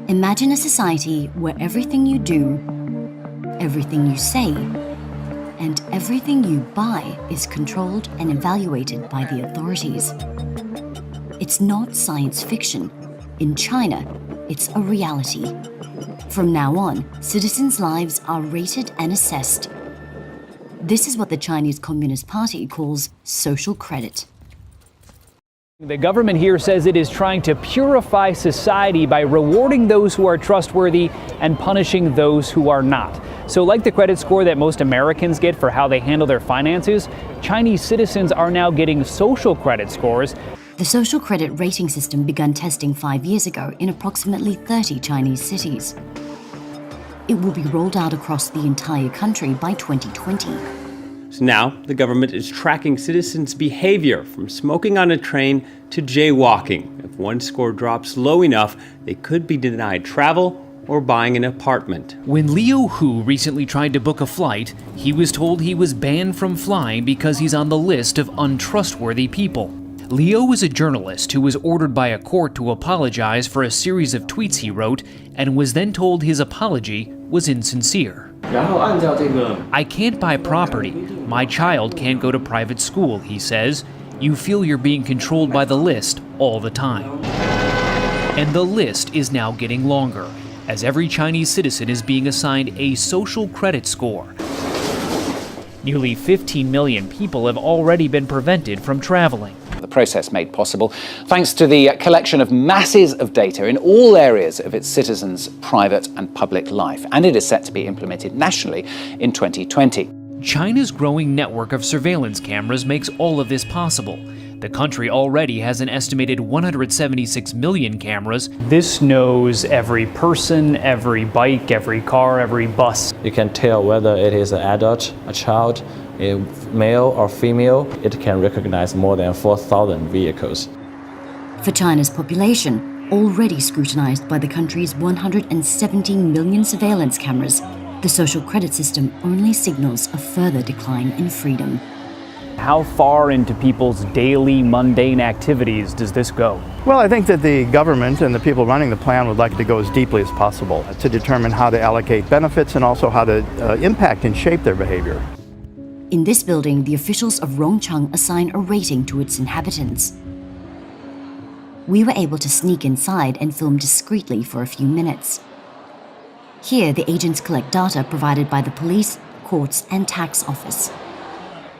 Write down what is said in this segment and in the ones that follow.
Imagine a society where everything you do, everything you say, and everything you buy is controlled and evaluated by the authorities. It's not science fiction. In China, it's a reality. From now on, citizens' lives are rated and assessed. This is what the Chinese Communist Party calls social credit. The government here says it is trying to purify society by rewarding those who are trustworthy and punishing those who are not. So like the credit score that most Americans get for how they handle their finances, Chinese citizens are now getting social credit scores. The social credit rating system began testing 5 years ago in approximately 30 Chinese cities. It will be rolled out across the entire country by 2020. So now, the government is tracking citizens' behavior from smoking on a train to jaywalking. If one score drops low enough, they could be denied travel or buying an apartment. When Liu Hu recently tried to book a flight, he was told he was banned from flying because he's on the list of untrustworthy people. Liu is a journalist who was ordered by a court to apologize for a series of tweets he wrote and was then told his apology was insincere. I can't buy property. My child can't go to private school, he says. You feel you're being controlled by the list all the time. And the list is now getting longer, as every Chinese citizen is being assigned a social credit score. Nearly 15 million people have already been prevented from traveling. The process made possible thanks to the collection of masses of data in all areas of its citizens' private and public life, and it is set to be implemented nationally in 2020. China's growing network of surveillance cameras makes all of this possible. The country already has an estimated 176 million cameras. This knows every person, every bike, every car, every bus. You can tell whether it is an adult, a child, a male or female. It can recognize more than 4,000 vehicles. For China's population, already scrutinized by the country's 117 million surveillance cameras, the social credit system only signals a further decline in freedom. How far into people's daily mundane activities does this go? Well, I think that the government and the people running the plan would like to go as deeply as possible to determine how to allocate benefits and also how to impact and shape their behavior. In this building, the officials of Rongcheng assign a rating to its inhabitants. We were able to sneak inside and film discreetly for a few minutes. Here, the agents collect data provided by the police, courts, and tax office.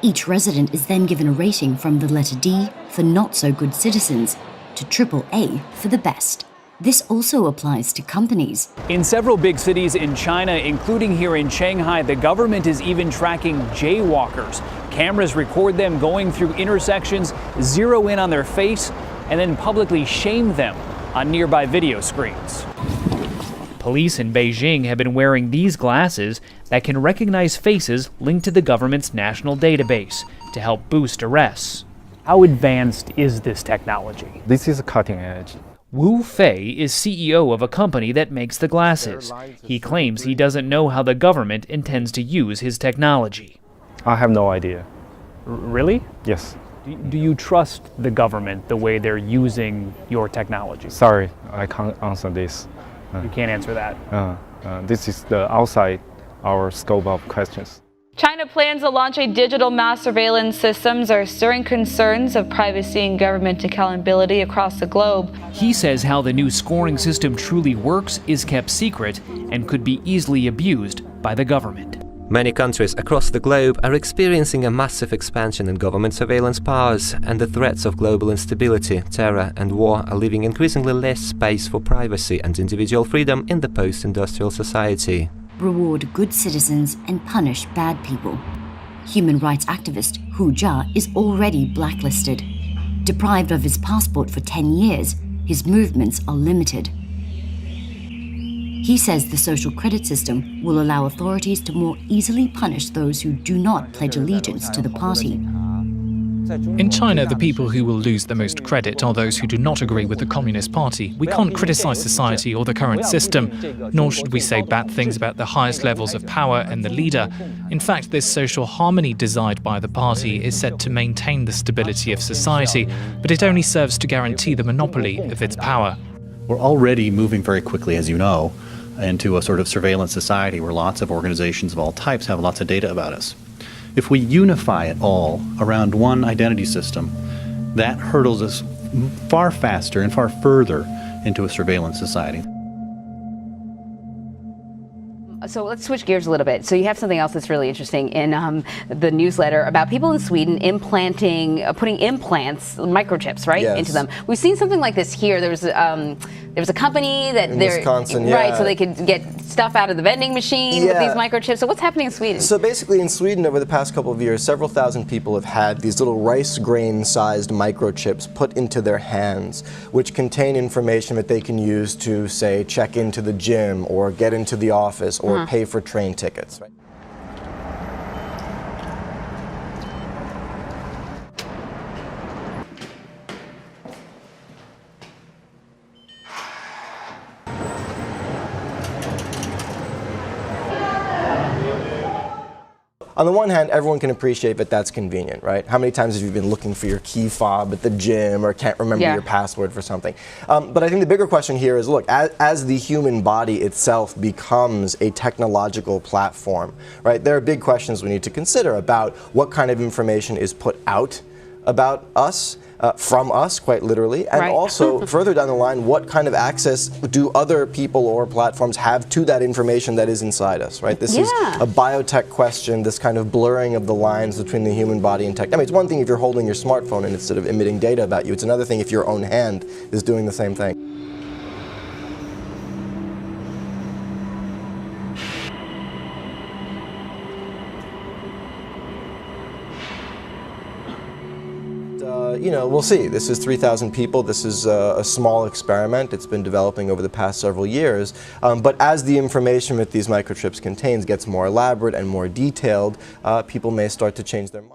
Each resident is then given a rating from the letter D for not-so-good citizens to AAA for the best. This also applies to companies. In several big cities in China, including here in Shanghai, the government is even tracking jaywalkers. Cameras record them going through intersections, zero in on their face, and then publicly shame them on nearby video screens. Police in Beijing have been wearing these glasses that can recognize faces linked to the government's national database to help boost arrests. How advanced is this technology? This is cutting edge. Wu Fei is CEO of a company that makes the glasses. He claims he doesn't know how the government intends to use his technology. I have no idea. Really? Yes. Do you trust the government the way they're using your technology? Sorry, I can't answer this. You can't answer that. This is outside our scope of questions. China plans to launch a digital mass surveillance systems are stirring concerns of privacy and government accountability across the globe. He says how the new scoring system truly works is kept secret and could be easily abused by the government. Many countries across the globe are experiencing a massive expansion in government surveillance powers, and the threats of global instability, terror and war are leaving increasingly less space for privacy and individual freedom in the post-industrial society. Reward good citizens and punish bad people. Human rights activist Hu Jia is already blacklisted. Deprived of his passport for 10 years, his movements are limited. He says the social credit system will allow authorities to more easily punish those who do not pledge allegiance to the party. In China, the people who will lose the most credit are those who do not agree with the Communist Party. We can't criticize society or the current system, nor should we say bad things about the highest levels of power and the leader. In fact, this social harmony desired by the party is said to maintain the stability of society, but it only serves to guarantee the monopoly of its power. We're already moving very quickly, as you know, into a sort of surveillance society where lots of organizations of all types have lots of data about us. If we unify it all around one identity system, that hurdles us far faster and far further into a surveillance society. So let's switch gears a little bit. So you have something else that's really interesting in the newsletter about people in Sweden putting implants, microchips, right, Yes. into them. We've seen something like this here. There was a company that In Wisconsin, right, yeah. so they could get stuff out of the vending machine with Yeah. these microchips. So what's happening in Sweden? So basically in Sweden over the past couple of years, several thousand people have had these little rice grain sized microchips put into their hands, which contain information that they can use to, say, check into the gym or get into the office or pay for train tickets. Right? On the one hand, everyone can appreciate that that's convenient, right? How many times have you been looking for your key fob at the gym or can't remember your password for something? But I think the bigger question here is, look, as the human body itself becomes a technological platform, right, there are big questions we need to consider about what kind of information is put out about us, from us, quite literally, and also further down the line, what kind of access do other people or platforms have to that information that is inside us, right? This is a biotech question, this kind of blurring of the lines between the human body and tech. I mean, it's one thing if you're holding your smartphone and it's sort of emitting data about you. It's another thing if your own hand is doing the same thing. You know, we'll see. This is 3,000 people. This is a small experiment. It's been developing over the past several years. But as the information that these microchips contains gets more elaborate and more detailed, people may start to change their mind.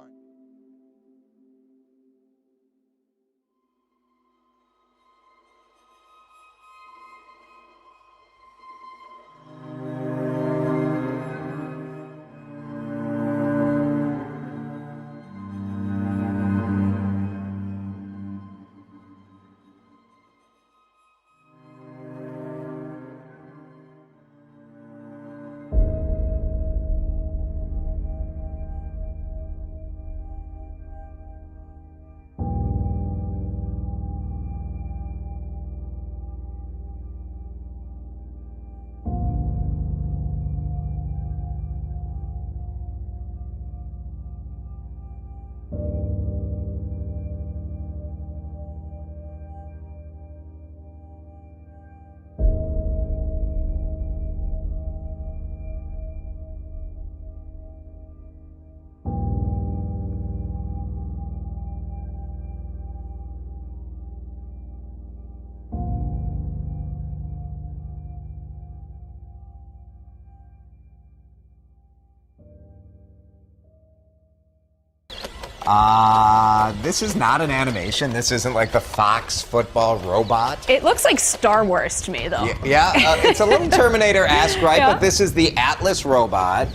This is not an animation. This isn't like the Fox football robot. It looks like Star Wars to me, though. Yeah, it's a little Terminator-esque, right? But this is the Atlas robot,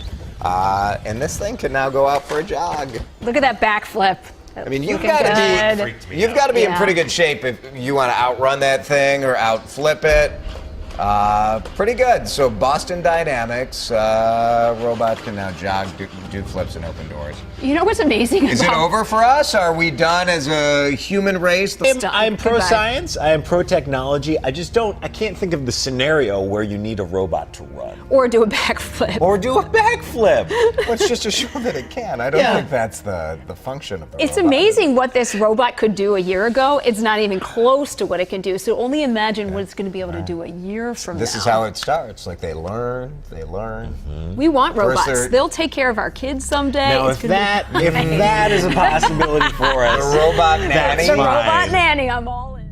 and this thing can now go out for a jog. Look at that backflip. I mean, you've got to be in pretty good shape if you want to outrun that thing or outflip it. Pretty good. So Boston Dynamics, robot can now jog, do flips, and open doors. You know what's amazing? Is it over for us? Are we done as a human race? I'm pro-science. I am pro-technology. I can't think of the scenario where you need a robot to run. Or do a backflip. Well, it's just to show that it can. I don't think that's the function of the It's robot. amazing what this robot could do a year ago. It's not even close to what it can do. So only imagine what it's going to be able to do a year from This now. is how it starts. Like they learn. We want First robots. They'll take care of our kids someday. Now, It's if gonna that is a possibility for us, the robot nanny. It's a robot nanny. I'm all in.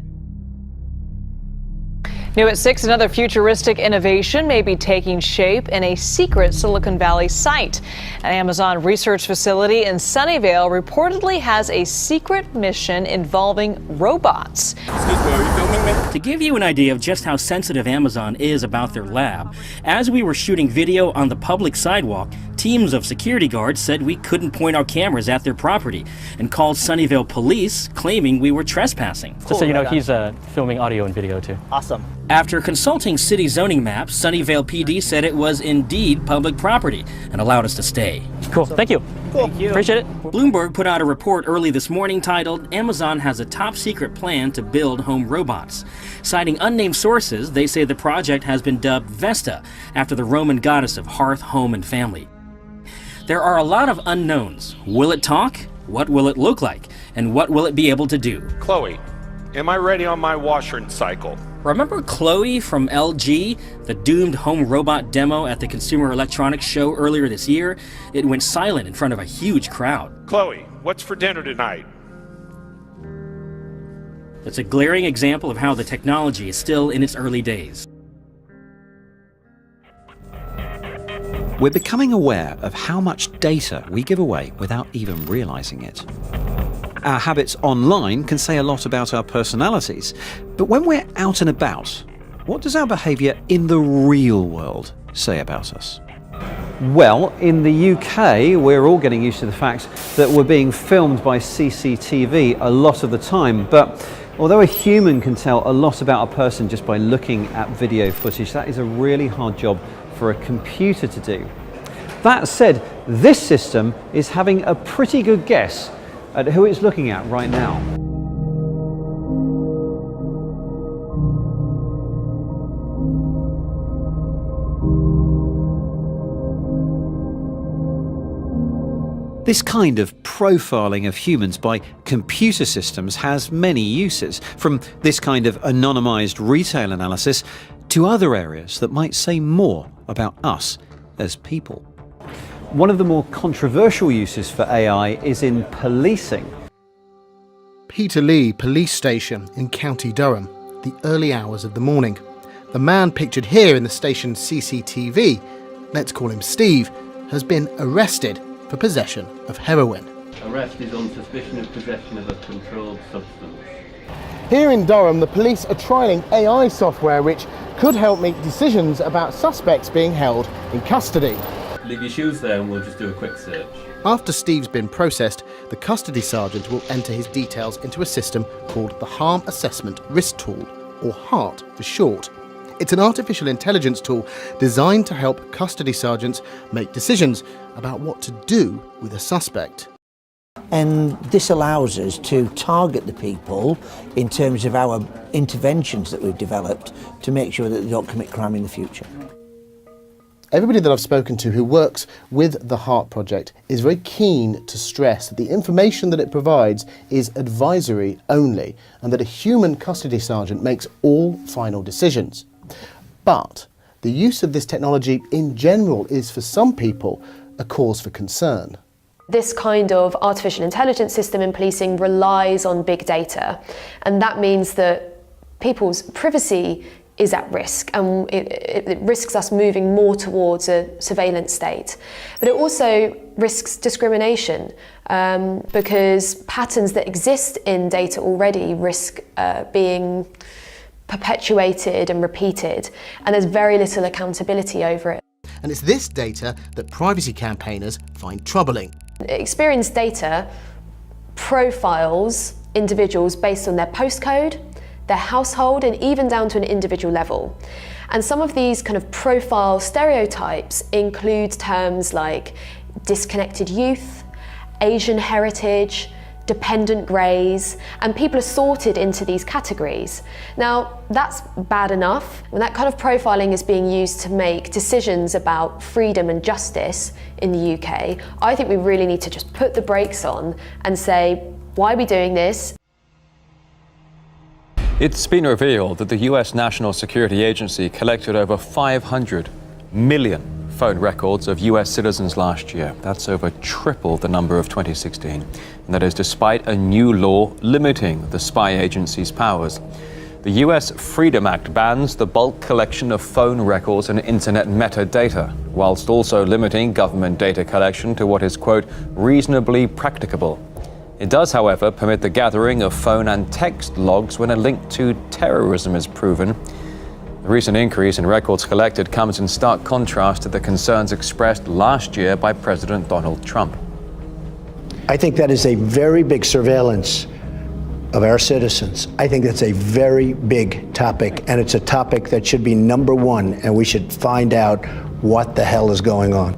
New at 6, another futuristic innovation may be taking shape in a secret Silicon Valley site. An Amazon research facility in Sunnyvale reportedly has a secret mission involving robots. To give you an idea of just how sensitive Amazon is about their lab, as we were shooting video on the public sidewalk, Teams of security guards said we couldn't point our cameras at their property and called Sunnyvale police claiming we were trespassing. Just so you know, he's filming audio and video too. Awesome. After consulting city zoning maps, Sunnyvale PD said it was indeed public property and allowed us to stay. Cool, thank you. Cool. Thank you. Appreciate it. Bloomberg put out a report early this morning titled, Amazon has a top secret plan to build home robots. Citing unnamed sources, they say the project has been dubbed Vesta, after the Roman goddess of hearth, home, and family. There are a lot of unknowns. Will it talk? What will it look like? And what will it be able to do? Chloe, am I ready on my washer and cycle? Remember Chloe from LG, the doomed home robot demo at the Consumer Electronics Show earlier this year? It went silent in front of a huge crowd. Chloe, what's for dinner tonight? It's a glaring example of how the technology is still in its early days. We're becoming aware of how much data we give away without even realizing it. Our habits online can say a lot about our personalities, but when we're out and about, what does our behaviour in the real world say about us? Well, in the UK, we're all getting used to the fact that we're being filmed by CCTV a lot of the time, but although a human can tell a lot about a person just by looking at video footage, that is a really hard job for a computer to do. That said, this system is having a pretty good guess at who it's looking at right now. This kind of profiling of humans by computer systems has many uses, from this kind of anonymized retail analysis to other areas that might say more about us as people. One of the more controversial uses for AI is in policing. Peterlee Police Station in County Durham, the early hours of the morning. The man pictured here in the station's CCTV, let's call him Steve, has been arrested for possession of heroin. Arrest is on suspicion of possession of a controlled substance. Here in Durham, the police are trialling AI software which could help make decisions about suspects being held in custody. Leave your shoes there and we'll just do a quick search. After Steve's been processed, the custody sergeant will enter his details into a system called the Harm Assessment Risk Tool, or HART for short. It's an artificial intelligence tool designed to help custody sergeants make decisions about what to do with a suspect. And this allows us to target the people in terms of our interventions that we've developed to make sure that they don't commit crime in the future. Everybody that I've spoken to who works with the HART project is very keen to stress that the information that it provides is advisory only and that a human custody sergeant makes all final decisions. But the use of this technology in general is for some people a cause for concern. This kind of artificial intelligence system in policing relies on big data, and that means that people's privacy is at risk, and it risks us moving more towards a surveillance state. But it also risks discrimination because patterns that exist in data already risk being perpetuated and repeated, and there's very little accountability over it. And it's this data that privacy campaigners find troubling. Experience data profiles individuals based on their postcode, their household, and even down to an individual level. And some of these kind of profile stereotypes include terms like disconnected youth, Asian heritage, dependent greys, and people are sorted into these categories. Now, that's bad enough. When that kind of profiling is being used to make decisions about freedom and justice in the UK, I think we really need to just put the brakes on and say, why are we doing this? It's been revealed that the US National Security Agency collected over 500 million phone records of US citizens last year. That's over triple the number of 2016. And that is despite a new law limiting the spy agency's powers. The US Freedom Act bans the bulk collection of phone records and internet metadata, whilst also limiting government data collection to what is, quote, reasonably practicable. It does, however, permit the gathering of phone and text logs when a link to terrorism is proven. The recent increase in records collected comes in stark contrast to the concerns expressed last year by President Donald Trump. I think that is a very big surveillance of our citizens. I think that's a very big topic, and it's a topic that should be number one, and we should find out what the hell is going on.